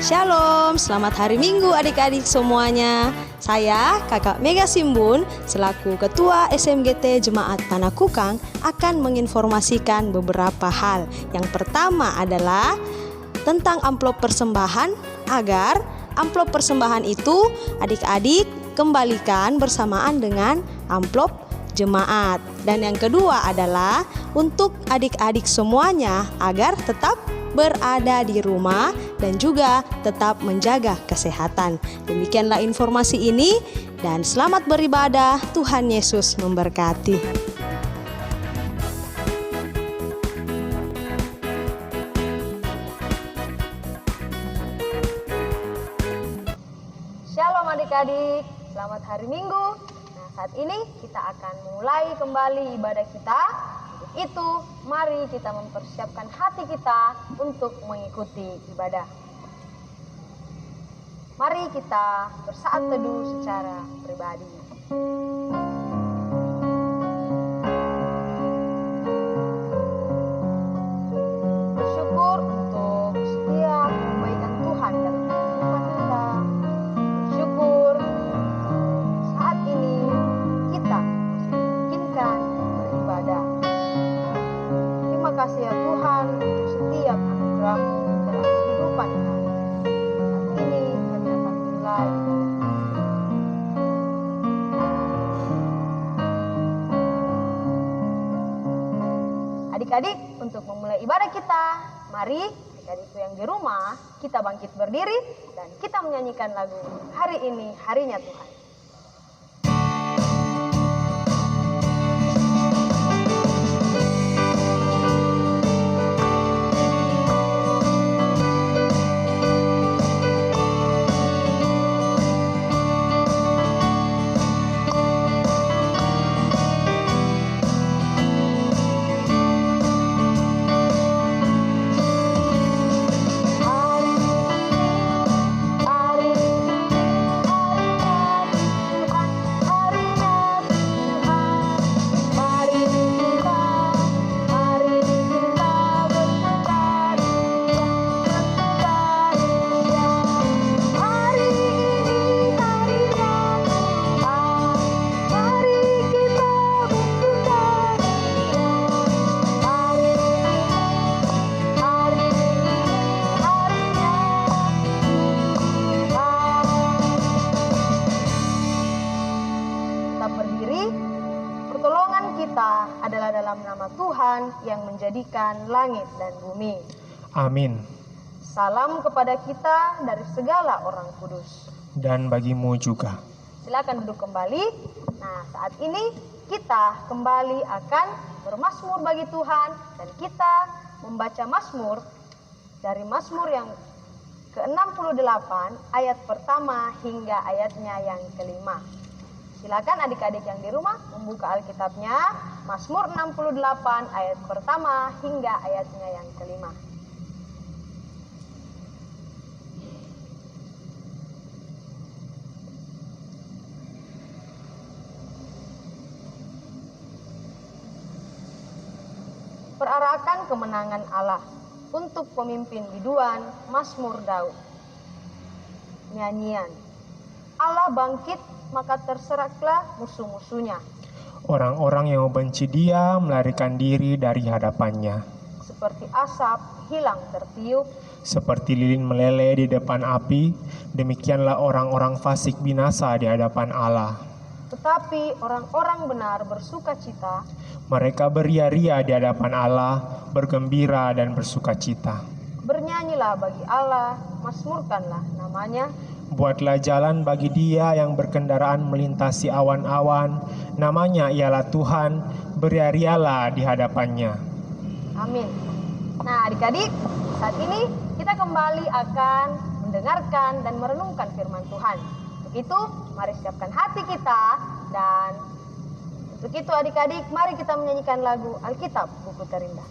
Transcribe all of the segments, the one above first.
Shalom, selamat hari Minggu adik-adik semuanya. Saya Kakak Mega Simbun selaku Ketua SMGT Jemaat Panakukang akan menginformasikan beberapa hal. Yang pertama adalah tentang amplop persembahan, agar amplop persembahan itu adik-adik kembalikan bersamaan dengan amplop jemaat. Dan yang kedua adalah untuk adik-adik semuanya agar tetap berada di rumah dan juga tetap menjaga kesehatan. Demikianlah informasi ini dan selamat beribadah. Tuhan Yesus memberkati. Shalom adik-adik, selamat hari Minggu. Nah, saat ini kita akan mulai kembali ibadah kita. Untuk itu, mari kita mempersiapkan hati kita untuk mengikuti ibadah. Mari kita bersaat teduh secara pribadi. Bersyukur untuk setiap kebaikan Tuhan dalam kehidupan kita. Bersyukur saat ini kita masih dimungkinkan beribadah. Terima kasih ya Tuhan untuk setiap anugerah-Mu dalam kehidupan kami. Saat ini kami akan mulai adik-adik, untuk memulai ibadah kita, mari adik-adikku yang di rumah, kita bangkit berdiri dan kita menyanyikan lagu Hari Ini Harinya Tuhan. Adalah dalam nama Tuhan yang menjadikan langit dan bumi. Amin. Salam kepada kita dari segala orang kudus. Dan bagimu juga. Silakan duduk kembali. Nah, saat ini kita kembali akan bermazmur bagi Tuhan dan kita membaca mazmur dari Mazmur yang ke-68 ayat pertama hingga ayatnya yang kelima. Silakan adik-adik yang di rumah membuka Alkitabnya, Mazmur 68 ayat pertama hingga ayatnya yang kelima. Perarakan kemenangan Allah untuk pemimpin biduan, Mazmur Daud. Nyanyian. Allah bangkit, maka terseraklah musuh-musuhnya. Orang-orang yang membenci Dia melarikan diri dari hadapannya. Seperti asap hilang tertiup, seperti lilin meleleh di depan api, demikianlah orang-orang fasik binasa di hadapan Allah. Tetapi orang-orang benar bersukacita. Mereka beria-ria di hadapan Allah, bergembira dan bersukacita. Bernyanyilah bagi Allah, mazmurkanlah namanya. Buatlah jalan bagi Dia yang berkendaraan melintasi awan-awan. Namanya ialah Tuhan, beria-rialah di hadapannya. Amin. Nah adik-adik, saat ini kita kembali akan mendengarkan dan merenungkan firman Tuhan. Untuk itu, mari siapkan hati kita. Dan untuk itu adik-adik, mari kita menyanyikan lagu Alkitab Buku Terindah.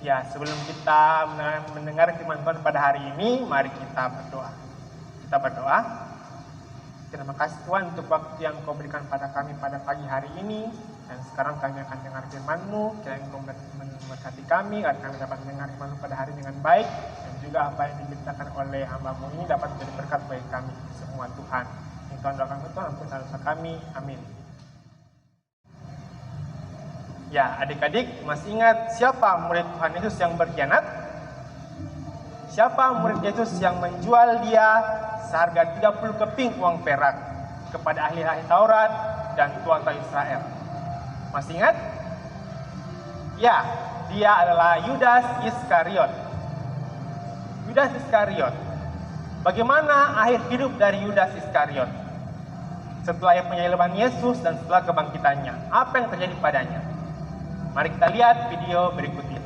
Ya, sebelum kita mendengar firman Tuhan pada hari ini, mari kita berdoa. Kita berdoa. Terima kasih Tuhan untuk waktu yang Kau berikan pada kami pada pagi hari ini. Dan sekarang kami akan dengar firman-Mu. Kiranya Engkau memberkati kami, agar kami dapat mendengar firman-Mu pada hari dengan baik. Dan juga apa yang diberitakan oleh hamba-Mu ini dapat menjadi berkat bagi kami semua Tuhan. Yang Tuhan doakan Tuhan, ampun dosa kami. Amin. Ya, adik-adik masih ingat siapa murid Tuhan Yesus yang berkhianat? Siapa murid Yesus yang menjual dia seharga 30 keping uang perak kepada ahli-ahli Taurat dan tua-tua Israel? Masih ingat? Ya, dia adalah Yudas Iskariot. Yudas Iskariot. Bagaimana akhir hidup dari Yudas Iskariot? Setelah penyaliban Yesus dan setelah kebangkitannya, apa yang terjadi padanya? Mari kita lihat video berikut ini.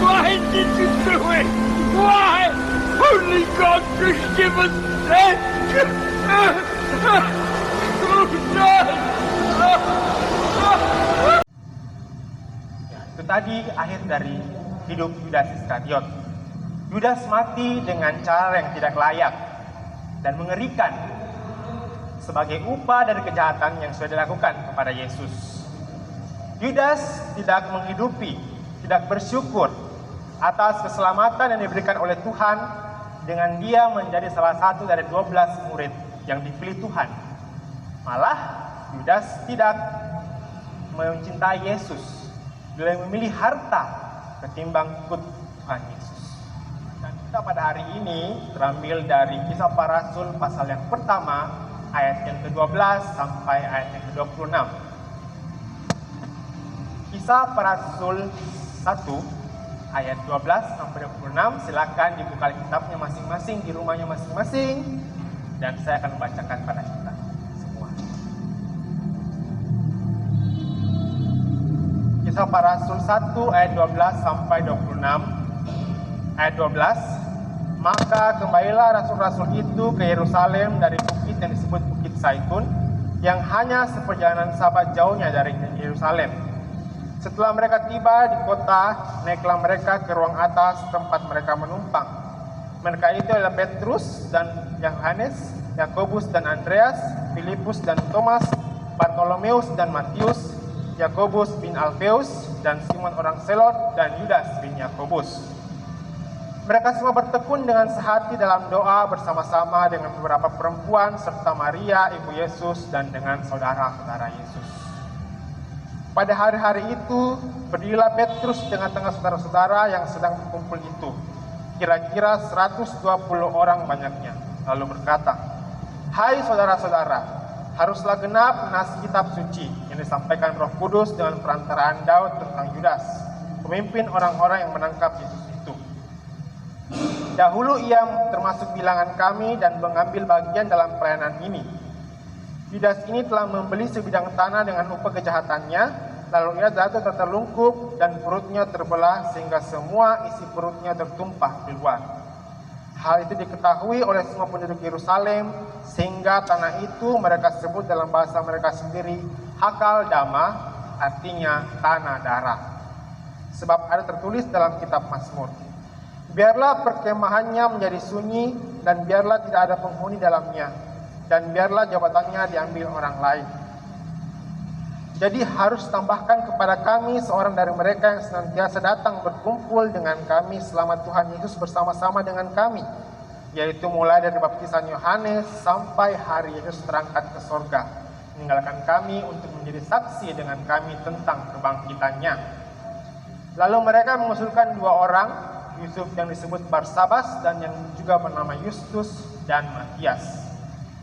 Why did you do it? Why? Only God could give us strength. Itu tadi akhir dari hidup Yudas Iskariot. Yudas mati dengan cara yang tidak layak dan mengerikan sebagai upah dari kejahatan yang sudah dilakukan kepada Yesus. Yudas tidak menghidupi, tidak bersyukur atas keselamatan yang diberikan oleh Tuhan dengan dia menjadi salah satu dari 12 murid yang dipilih Tuhan. Malah Yudas tidak mencintai Yesus, dia memilih harta ketimbang ikut Tuhan Yesus. Dan kita pada hari ini terambil dari Kisah Para Rasul pasal yang pertama ayat yang ke-12 sampai ayat yang ke-26. Kisah Para Rasul 1 ayat 12 sampai 26, silakan dibuka kitabnya masing-masing di rumahnya masing-masing dan saya akan membacakan pada kita semua. Kisah Para Rasul 1 ayat 12 sampai 26. Ayat 12. Maka kembalilah rasul-rasul itu ke Yerusalem dari bukit yang disebut Bukit Zaitun, yang hanya seperjalanan sahabat jauhnya dari Yerusalem. Setelah mereka tiba di kota, naiklah mereka ke ruang atas tempat mereka menumpang. Mereka itu adalah Petrus dan Yohanes, Yakobus dan Andreas, Filipus dan Thomas, Bartolomeus dan Matius, Yakobus bin Alfeus, dan Simon orang Selot, dan Yudas bin Yakobus. Mereka semua bertekun dengan sehati dalam doa bersama-sama dengan beberapa perempuan serta Maria, ibu Yesus, dan dengan saudara-saudara Yesus. Pada hari-hari itu, berdirilah Petrus di tengah-tengah saudara-saudara yang sedang berkumpul itu, kira-kira 120 orang banyaknya, lalu berkata, "Hai saudara-saudara, haruslah genap nasi kitab suci yang disampaikan Roh Kudus dengan perantaraan Daud tentang Yudas, pemimpin orang-orang yang menangkap Yesus itu. Dahulu ia termasuk bilangan kami dan mengambil bagian dalam pelayanan ini. Yudas ini telah membeli sebidang tanah dengan upah kejahatannya, lalu ia jatuh tertelungkup dan perutnya terbelah sehingga semua isi perutnya tertumpah keluar. Hal itu diketahui oleh semua penduduk Yerusalem, sehingga tanah itu mereka sebut dalam bahasa mereka sendiri Hakal Dama, artinya tanah darah. Sebab ada tertulis dalam kitab Mazmur, biarlah perkemahannya menjadi sunyi, dan biarlah tidak ada penghuni dalamnya, dan biarlah jabatannya diambil orang lain. Jadi harus tambahkan kepada kami seorang dari mereka yang senantiasa datang berkumpul dengan kami selama Tuhan Yesus bersama-sama dengan kami, yaitu mulai dari baptisan Yohanes sampai hari Yesus terangkat ke sorga, meninggalkan kami untuk menjadi saksi dengan kami tentang kebangkitannya." Lalu mereka mengusulkan 2 orang, Yusuf yang disebut Barsabas dan yang juga bernama Justus dan Matias.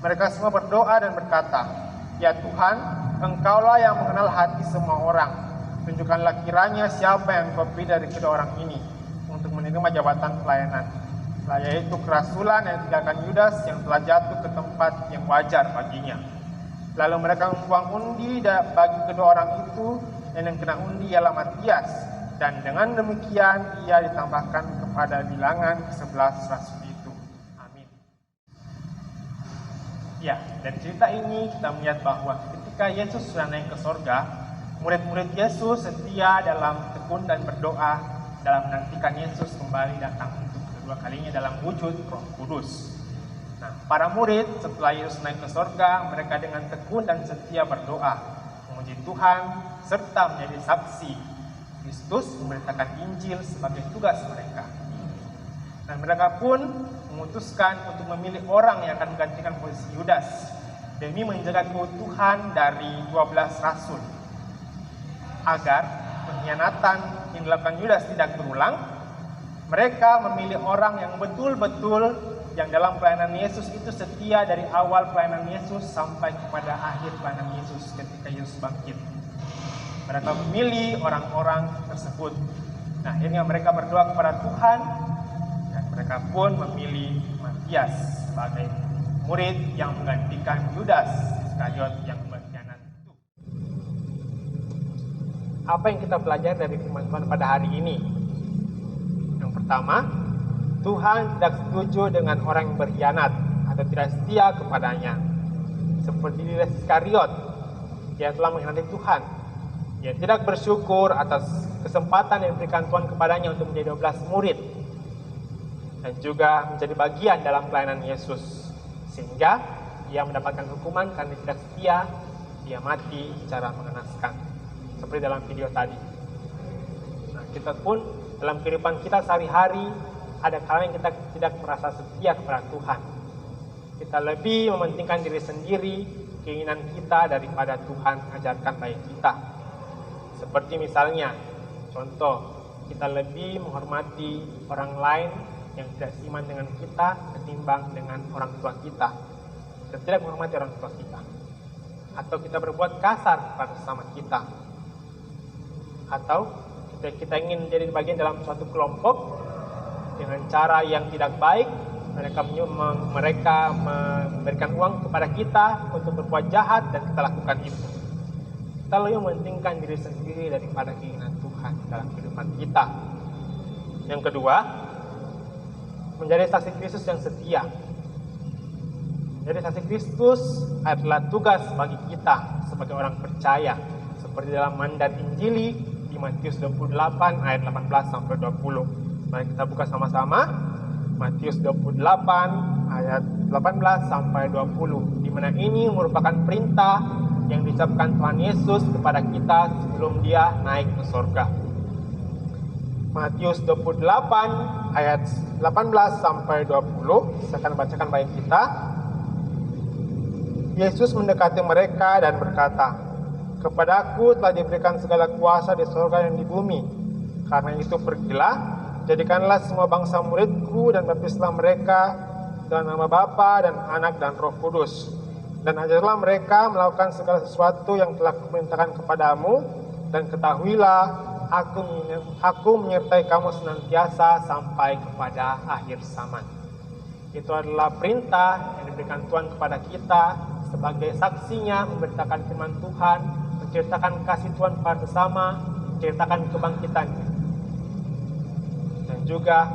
Mereka semua berdoa dan berkata, "Ya Tuhan, Engkaulah yang mengenal hati semua orang. Tunjukkanlah kiranya siapa yang Kau pilih dari kedua orang ini untuk menerima jabatan pelayanan, yaitu kerasulan yang tinggalkan Yudas yang telah jatuh ke tempat yang wajar baginya." Lalu mereka membuang undi bagi kedua orang itu, dan yang kena undi ialah Matias. Dan dengan demikian ia ditambahkan kepada bilangan ke-11 rasul itu. Amin. Ya, dari cerita ini kita melihat bahwa ketika Yesus sudah naik ke sorga, murid-murid Yesus setia dalam tekun dan berdoa dalam menantikan Yesus kembali datang untuk kedua kalinya dalam wujud Roh Kudus. Nah, para murid setelah Yesus naik ke sorga, mereka dengan tekun dan setia berdoa, memuji Tuhan, serta menjadi saksi Kristus memberitakan Injil sebagai tugas mereka. Dan mereka pun memutuskan untuk memilih orang yang akan menggantikan posisi Yudas demi menjaga keutuhan dari 12 rasul, agar pengkhianatan yang dilakukan Yudas tidak berulang. Mereka memilih orang yang betul-betul yang dalam pelayanan Yesus itu setia dari awal pelayanan Yesus sampai kepada akhir pelayanan Yesus ketika Yesus bangkit. Mereka memilih orang-orang tersebut. Nah, akhirnya mereka berdoa kepada Tuhan, dan mereka pun memilih Matias sebagai murid yang menggantikan Yudas Iskariot yang berkhianat itu. Apa yang kita pelajari dari firman Tuhan pada hari ini? Yang pertama, Tuhan tidak setuju dengan orang yang berkhianat atau tidak setia kepadanya. Seperti Yudas Iskariot, dia telah mengkhianati Tuhan. Dia tidak bersyukur atas kesempatan yang diberikan Tuhan kepadanya untuk menjadi 12 murid dan juga menjadi bagian dalam pelayanan Yesus, sehingga ia mendapatkan hukuman karena tidak setia. Dia mati secara mengenaskan seperti dalam video tadi. Nah, kita pun dalam kehidupan kita sehari-hari ada kalanya kita tidak merasa setia kepada Tuhan. Kita lebih mementingkan diri sendiri, keinginan kita daripada Tuhan ajarkan baik kita. Seperti misalnya, contoh, kita lebih menghormati orang lain yang tidak seiman dengan kita ketimbang dengan orang tua kita. Kita tidak menghormati orang tua kita. Atau kita berbuat kasar pada sesama kita. Atau kita ingin menjadi bagian dalam suatu kelompok dengan cara yang tidak baik, mereka memberikan uang kepada kita untuk berbuat jahat dan kita lakukan itu. Kita lebih mementingkan diri sendiri daripada keinginan Tuhan dalam kehidupan kita. Yang kedua, menjadi saksi Kristus yang setia. Jadi saksi Kristus adalah tugas bagi kita sebagai orang percaya, seperti dalam mandat Injili di Matius 28 ayat 18 sampai 20. Mari kita buka sama-sama Matius 28 ayat 18 sampai 20, di mana ini merupakan perintah yang diucapkan Tuhan Yesus kepada kita sebelum Dia naik ke surga. Matius 28 ayat 18 sampai 20, saya akan bacakan bagi kita. Yesus mendekati mereka dan berkata, "Kepadaku telah diberikan segala kuasa di surga dan di bumi. Karena itu pergilah, jadikanlah semua bangsa muridku dan baptislah mereka dalam nama Bapa dan Anak dan Roh Kudus. Dan ajarlah mereka melakukan segala sesuatu yang telah kuperintahkan kepadamu, dan ketahuilah aku menyertai kamu senantiasa sampai kepada akhir zaman." Itu adalah perintah yang diberikan Tuhan kepada kita sebagai saksinya, memberitakan firman Tuhan, menceritakan kasih Tuhan pada sesama, menceritakan kebangkitannya, dan juga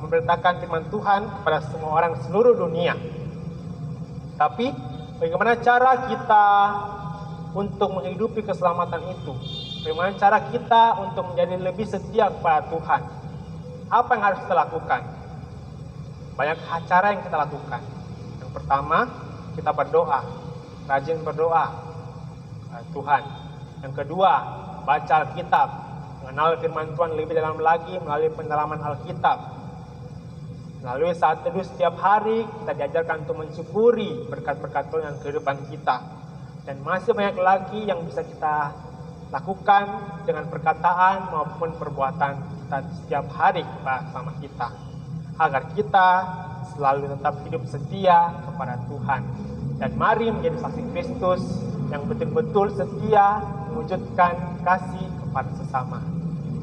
memberitakan firman Tuhan kepada semua orang seluruh dunia. Tapi bagaimana cara kita untuk menghidupi keselamatan itu? Bagaimana cara kita untuk menjadi lebih setia kepada Tuhan? Apa yang harus kita lakukan? Banyak cara yang kita lakukan. Yang pertama, kita berdoa, rajin berdoa kepada Tuhan. Yang kedua, baca Alkitab, mengenal firman Tuhan lebih dalam lagi melalui pendalaman Alkitab. Melalui saat teduh setiap hari, kita diajarkan untuk mensyukuri berkat-berkat Tuhan dalam kehidupan kita. Dan masih banyak lagi yang bisa kita lakukan dengan perkataan maupun perbuatan kita setiap hari bersama kita, agar kita selalu tetap hidup setia kepada Tuhan. Dan mari menjadi saksi Kristus yang betul-betul setia mewujudkan kasih kepada sesama.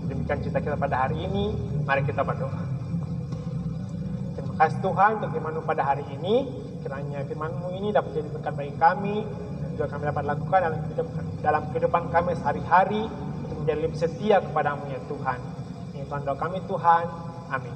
Demikian cerita kita pada hari ini. Mari kita berdoa. Terima kasih Tuhan untuk firman-Mu pada hari ini. Kiranya firman-Mu ini dapat jadi berkat bagi kami, dan juga kami dapat lakukan dalam kehidupan kami sehari-hari untuk menjadi lebih setia kepada-Mu ya Tuhan. Ini Tuhan doa kami Tuhan. Amin.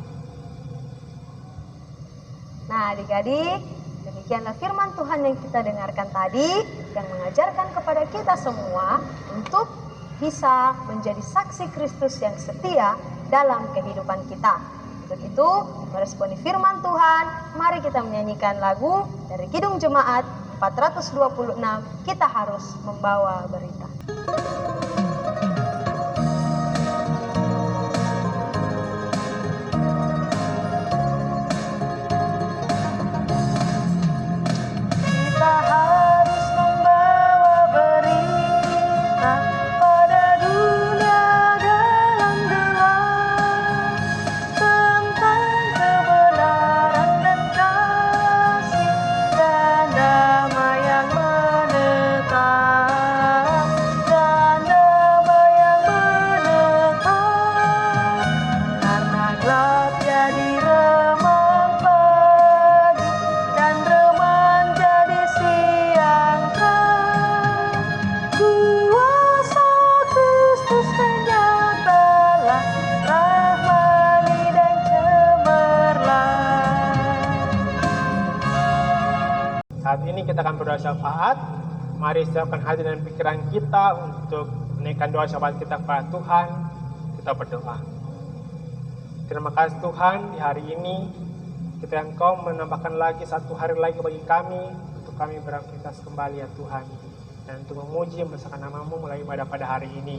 Nah adik-adik, demikianlah firman Tuhan yang kita dengarkan tadi, yang mengajarkan kepada kita semua untuk bisa menjadi saksi Kristus yang setia dalam kehidupan kita. Untuk itu, meresponi firman Tuhan, mari kita menyanyikan lagu dari Kidung Jemaat 426, Kita Harus Membawa Berita. Saat ini kita akan berdoa syafaat. Mari siapkan hati dan pikiran kita untuk menaikkan doa syafaat kita kepada Tuhan. Kita berdoa. Terima kasih Tuhan, di hari ini kita Engkau menambahkan lagi satu hari lagi bagi kami untuk kami beraktivitas kembali ya Tuhan, dan untuk memuji membesarkan nama-Mu melalui ibadah pada hari ini.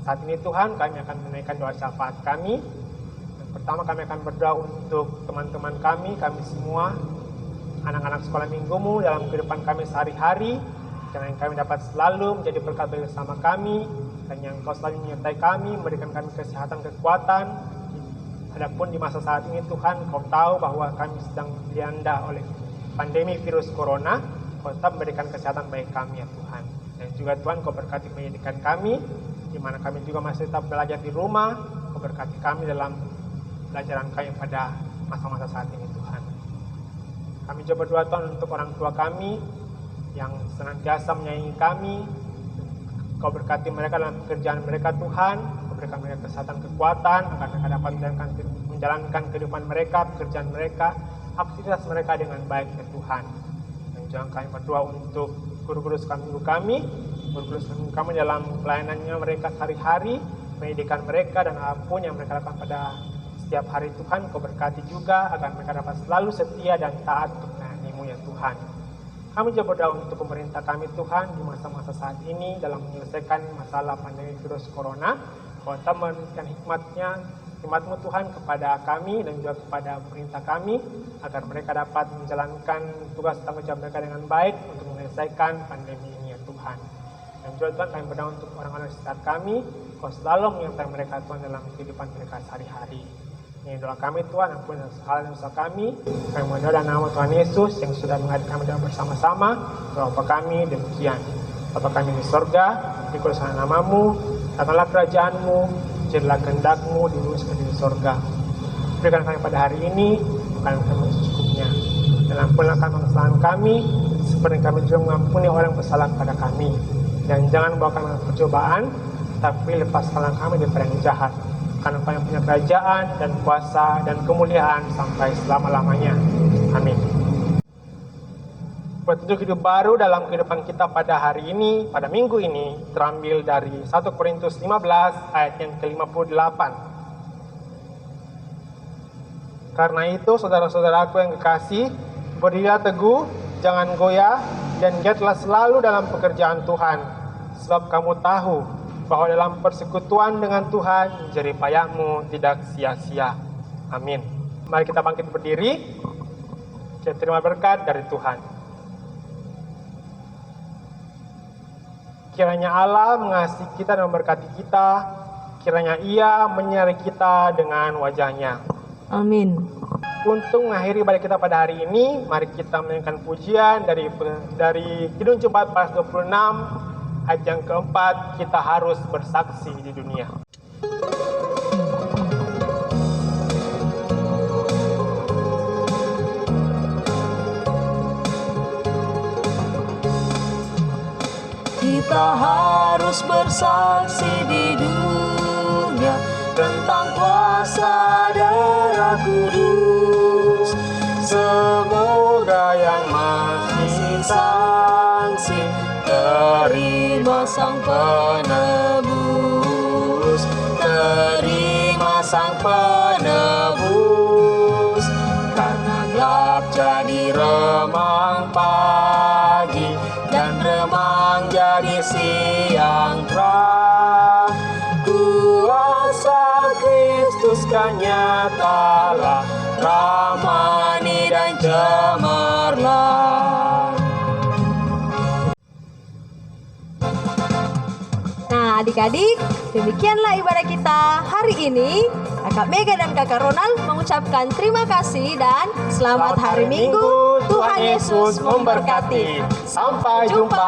Saat ini Tuhan, kami akan menaikkan doa syafaat kami. Yang pertama, kami akan berdoa untuk teman-teman kami semua, anak-anak sekolah minggumu dalam kehidupan kami sehari-hari, dan yang kami dapat selalu menjadi berkat bersama kami, dan yang Engkau selalu menyertai kami, memberikan kami kesehatan, kekuatan. Adapun di masa saat ini Tuhan, Kau tahu bahwa kami sedang dilanda oleh pandemi virus corona. Kau tetap memberikan kesehatan bagi kami ya Tuhan. Dan juga Tuhan, Kau berkati pendidikan kami, di mana kami juga masih tetap belajar di rumah. Kau berkati kami dalam pelajaran kami pada masa-masa saat ini Tuhan. Kami juga berdoa Tuhan untuk orang tua kami yang senantiasa menyayangi kami. Kau berkati mereka dalam pekerjaan mereka Tuhan. Kau berikan mereka kesehatan, kekuatan, agar mereka dapat menjalankan kehidupan mereka, pekerjaan mereka, aktivitas mereka dengan baik ya Tuhan. Dan juga kami berdoa untuk guru-guru sekolah minggu kami, guru-guru sekolah minggu kami dalam pelayanannya mereka sehari-hari, pendidikan mereka dan apapun yang mereka lakukan pada setiap hari Tuhan, Kau berkati juga agar mereka dapat selalu setia dan taat untuk melayani-Mu ya Tuhan. Kami juga berdoa untuk pemerintah kami Tuhan di masa-masa saat ini dalam menyelesaikan masalah pandemi virus corona. Kau telah memberikan hikmat-Mu Tuhan kepada kami dan juga kepada pemerintah kami agar mereka dapat menjalankan tugas tanggung jawab mereka dengan baik untuk menyelesaikan pandemi ini ya Tuhan. Dan juga Tuhan kami berdoa untuk orang-orang di sekitar kami, Kau selalu menyertai mereka Tuhan dalam kehidupan mereka sehari-hari. Ini doa kami Tuhan, ampuni segala dosa kami. Kami berdoa dalam nama Tuhan Yesus yang sudah menghadirkan kami dalam bersama-sama. Doa kami demikian. Bapa kami di sorga, dikuduskanlah nama-Mu, datanglah kerajaan-Mu, jadilah kehendak-Mu di bumi seperti di sorga. Berikan kami pada hari ini makanan kami secukupnya. Dan ampunilah kesalahan kami, seperti kami juga mengampuni orang yang bersalah kepada kami. Dan jangan bawa kami ke percobaan, tapi lepaskanlah kami daripada yang jahat. Karena Kau yang punya kerajaan dan kuasa dan kemuliaan sampai selama-lamanya. Amin. Petunjuk hidup baru dalam kehidupan kita pada hari ini, pada minggu ini, terambil dari 1 Korintus 15 ayat yang ke-58. Karena itu, saudara-saudaraku yang kekasih, berdirilah teguh, jangan goyah, dan giatlah selalu dalam pekerjaan Tuhan. Sebab kamu tahu bahwa dalam persekutuan dengan Tuhan, jerih payahmu tidak sia-sia. Amin. Mari kita bangkit berdiri, kita terima berkat dari Tuhan. Kiranya Allah mengasihi kita dan memberkati kita, kiranya Ia menyertai kita dengan wajah-Nya. Amin. Untuk mengakhiri ibadah kita pada hari ini, mari kita menyanyikan pujian dari Kidung Jemaat Pas 26, ayat yang keempat, kita harus bersaksi di dunia. Kita harus bersaksi di dunia tentang kuasa Darah Kudus. Semoga yang masih saksi terima Sang Penebus, terima Sang Penebus. Karena gelap jadi remang pagi dan remang jadi siang terang. Kuasa Kristus kan nyatalah, ramani dan cemerlang. Nah adik-adik, demikianlah ibadah kita hari ini. Kakak Mega dan Kakak Ronald mengucapkan terima kasih dan selamat hari Minggu. Tuhan Yesus memberkati. Sampai jumpa.